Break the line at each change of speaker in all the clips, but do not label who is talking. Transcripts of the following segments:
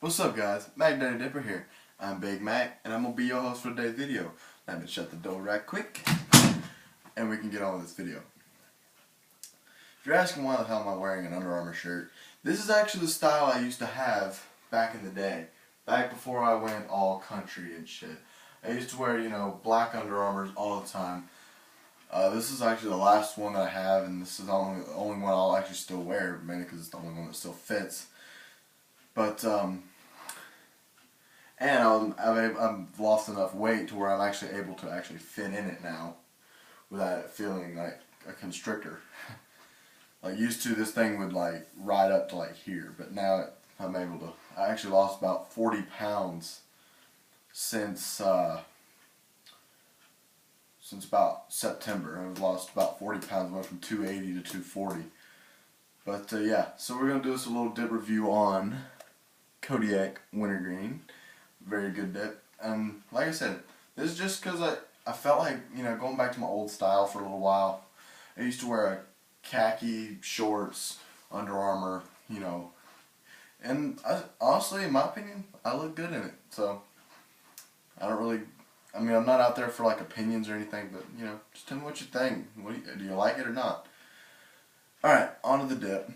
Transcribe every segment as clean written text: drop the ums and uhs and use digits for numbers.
What's up guys, Mac Daddy Dipper here. I'm Big Mac and I'm going to be your host for today's video. Let me shut the door right quick and we can get on with this video. If you're asking why the hell am I wearing an Under Armour shirt, this is actually the style I used to have back in the day. Back before I went all country and shit. I used to wear, black Under Armours all the time. This is actually the last one that I have, and this is the only one I'll actually still wear, mainly because it's the only one that still fits. But, and I've lost enough weight to where I'm actually able to actually fit in it now without it feeling like a constrictor. Like, used to, this thing would, like, ride up to, like, here, but now I'm able to. I actually lost about 40 pounds since about September. I've lost about 40 pounds, went from 280 to 240. But, yeah, so we're going to do this a little dip review on Kodiak Wintergreen. Very good dip. And like I said, this is just because I felt like, going back to my old style for a little while. I used to wear a khaki shorts, Under Armour, and honestly, in my opinion, I look good in it. So, I don't really, I'm not out there for like opinions or anything, but, just tell me what you think. Do you like it or not? Alright, on to the dip.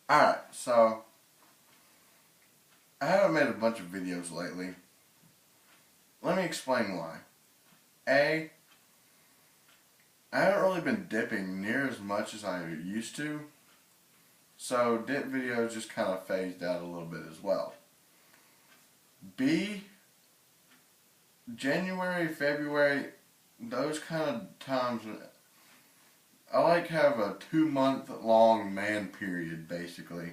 Alright, so I haven't made a bunch of videos lately. Let me explain why. I haven't really been dipping near as much as I used to, so dip videos just kind of phased out a little bit as well. B, January, February, those kind of times, I like have a 2-month long man period, basically.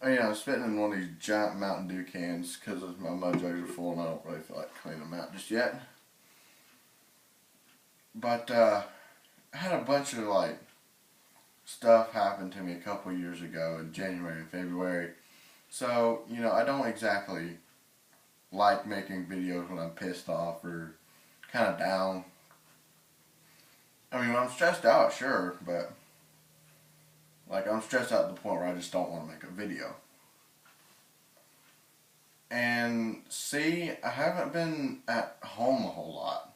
I'm spitting in one of these giant Mountain Dew cans because my mud jugs are full and I don't really feel like cleaning them out just yet. But I had a bunch of stuff happen to me a couple years ago in January and February. So, I don't exactly like making videos when I'm pissed off or kind of down. When I'm stressed out, sure, but I'm stressed out to the point where I just don't want to make a video. And C, I haven't been at home a whole lot.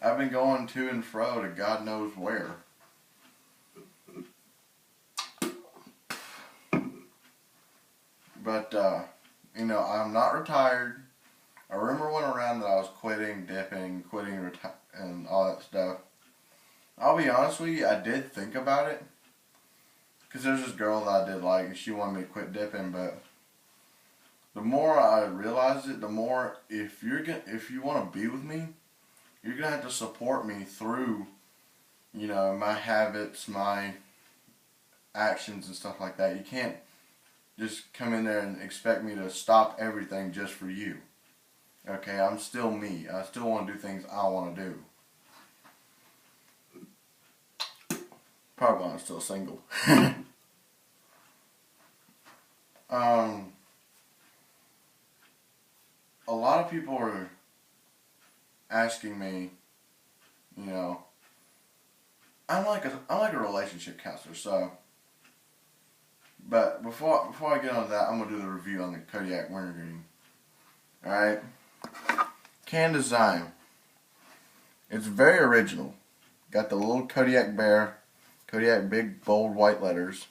I've been going to and fro to God knows where. But, I'm not retired. I remember when around that I was quitting, dipping, and all that stuff. I'll be honest with you, I did think about it. Because there's this girl that I did like, and she wanted me to quit dipping, but the more I realized it, the more, if you want to be with me, you're going to have to support me through, my habits, my actions and stuff like that. You can't just come in there and expect me to stop everything just for you. Okay, I'm still me. I still want to do things I want to do. Probably why I'm still single. A lot of people are asking me, I'm like a relationship counselor, so. But before I get on to that, I'm gonna do the review on the Kodiak Wintergreen. All right, can design. It's very original. Got the little Kodiak bear. Kodiak big bold white letters.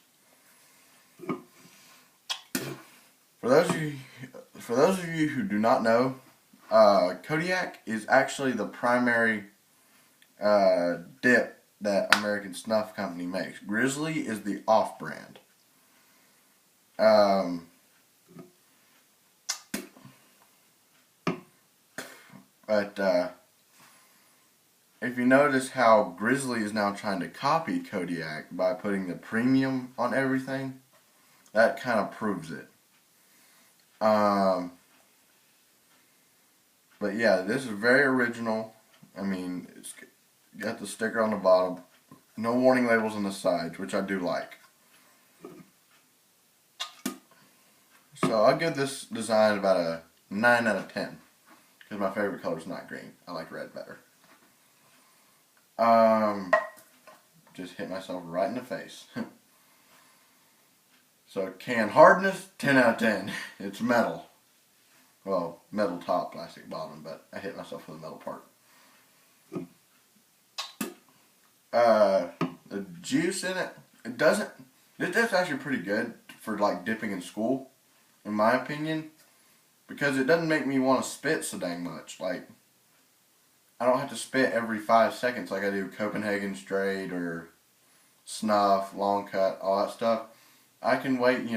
For those of you who do not know, Kodiak is actually the primary dip that American Snuff Company makes. Grizzly is the off-brand. But if you notice how Grizzly is now trying to copy Kodiak by putting the premium on everything, that kind of proves it. But yeah, this is very original. I mean, it's got the sticker on the bottom. No warning labels on the sides, which I do like. So I'll give this design about a 9 out of 10. Because my favorite color is not green. I like red better. Just hit myself right in the face. So can hardness, 10 out of 10. It's metal. Well, metal top, plastic bottom, but I hit myself with the metal part. The juice in it, it's actually pretty good for like dipping in school, in my opinion, because it doesn't make me want to spit so dang much. Like, I don't have to spit every 5 seconds like I do Copenhagen straight or snuff, long cut, all that stuff. I can wait,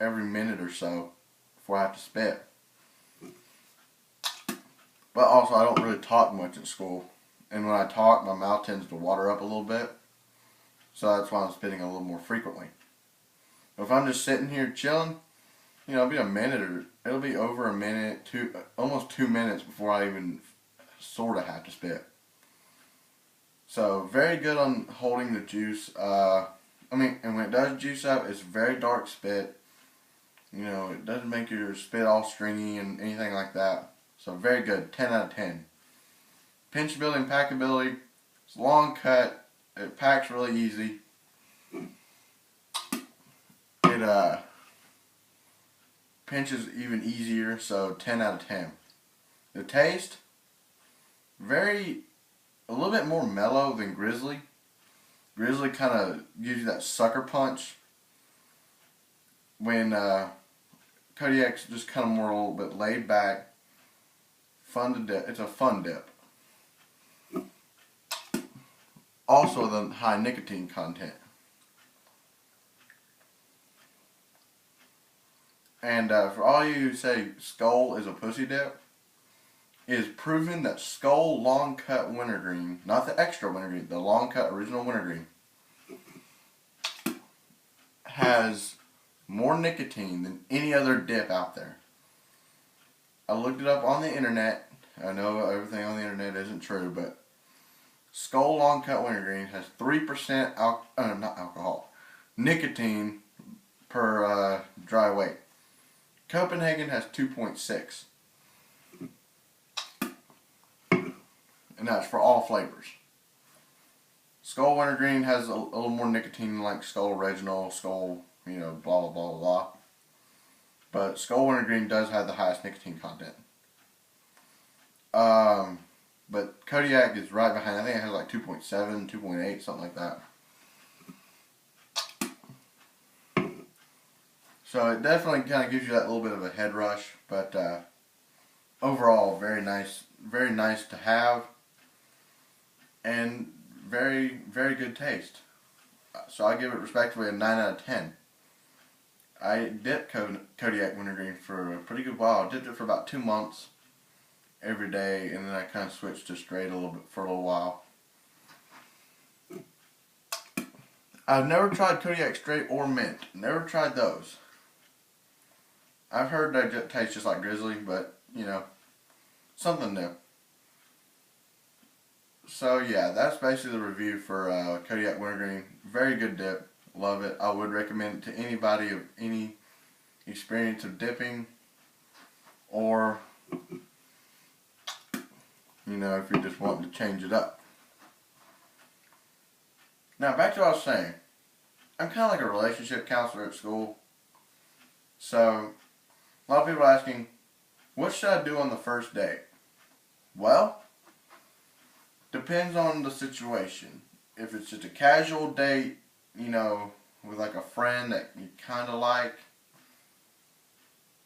every minute or so before I have to spit. But also, I don't really talk much at school. And when I talk, my mouth tends to water up a little bit. So that's why I'm spitting a little more frequently. But if I'm just sitting here chilling, it'll be a minute or it'll be over a minute, almost 2 minutes before I even sort of have to spit. So very good on holding the juice. And when it does juice up, it's very dark spit. It doesn't make your spit all stringy and anything like that. So very good, 10 out of 10. Pinchability and packability, it's long cut, it packs really easy. It pinches even easier, so 10 out of 10. The taste, a little bit more mellow than Grizzly. Grizzly kind of gives you that sucker punch, when Kodiak's just kind of more a little bit laid back, fun to dip. It's a fun dip. Also, the high nicotine content. And for all you who say Skull is a pussy dip, it is proven that Skull Long Cut Wintergreen, not the extra Wintergreen, the Long Cut original Wintergreen, has more nicotine than any other dip out there. I looked it up on the internet. I know everything on the internet isn't true, but Skull Long Cut Wintergreen has 3% nicotine per dry weight. Copenhagen has 2.6. And that's for all flavors. Skull Wintergreen has a little more nicotine like Skull Original, Skull, blah blah blah blah. But Skull Wintergreen does have the highest nicotine content. But Kodiak is right behind. I think it has like 2.7, 2.8, something like that. So it definitely kind of gives you that little bit of a head rush, but overall very nice to have, and very, very good taste. So I give it respectively a 9 out of 10. I dipped Kodiak Wintergreen for a pretty good while. I dipped it for about 2 months every day, and then I kind of switched to straight for a little while. I've never tried Kodiak straight or mint. Never tried those. I've heard they taste just like Grizzly, but something new. So yeah, that's basically the review for Kodiak Wintergreen. Very good dip. Love it. I would recommend it to anybody of any experience of dipping, or if you're just wanting to change it up. Now back to what I was saying. I'm kind of like a relationship counselor at school. So a lot of people are asking, what should I do on the first date? Well, depends on the situation. If it's just a casual date, with like a friend that you kind of like,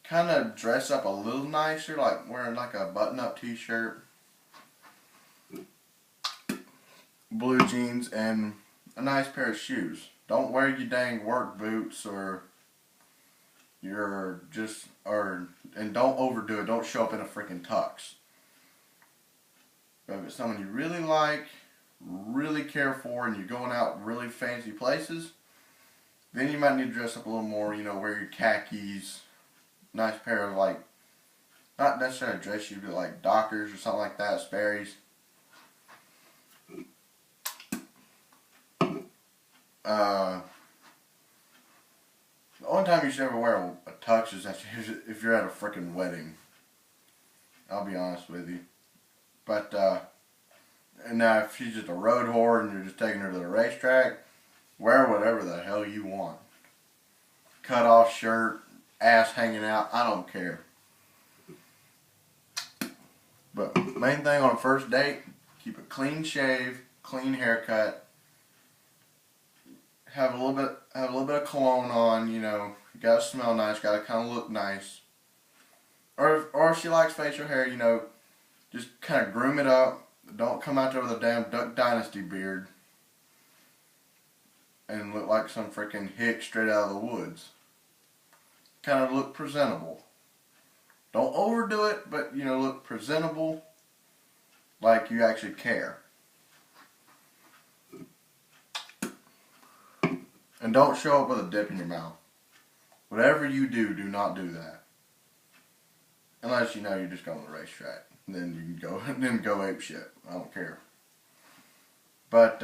kind of dress up a little nicer, like wearing like a button-up t-shirt, blue jeans, and a nice pair of shoes. Don't wear your dang work boots and don't overdo it. Don't show up in a freaking tux. But if it's someone you really like, really care for, and you're going out really fancy places, then you might need to dress up a little more, you know, wear your khakis, nice pair of, like, not necessarily dress shoes, but like Dockers or something like that, Sperry's. The only time you should ever wear a tux is if you're at a freaking wedding. I'll be honest with you. But, and now if she's just a road whore and you're just taking her to the racetrack, wear whatever the hell you want. Cut off shirt, ass hanging out, I don't care. But main thing on a first date, keep a clean shave, clean haircut. Have a little bit of cologne on, you know. You gotta smell nice, gotta kind of look nice. Or if she likes facial hair, you know, just kind of groom it up. Don't come out there with a damn Duck Dynasty beard and look like some freaking hick straight out of the woods. Kind of look presentable. Don't overdo it, but, you know, look presentable, like you actually care. And don't show up with a dip in your mouth. Whatever you do, do not do that. Unless you know you're just going to the racetrack. Then you can go ape shit. I don't care. But,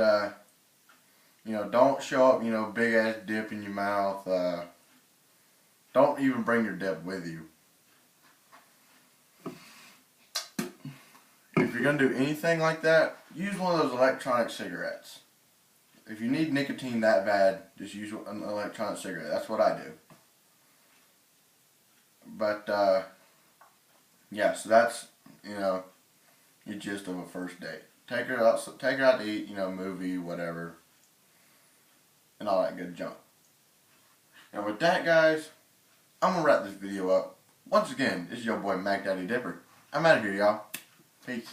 you know, don't show up, you know, big ass dip in your mouth. Don't even bring your dip with you. If you're going to do anything like that, use one of those electronic cigarettes. If you need nicotine that bad, just use an electronic cigarette. That's what I do. But, yeah, so that's, you know, your gist of a first date. Take her out to eat, you know, movie, whatever, and all that good junk. And with that, guys, I'm going to wrap this video up. Once again, this is your boy Mac Daddy Dipper. I'm out of here, y'all. Peace.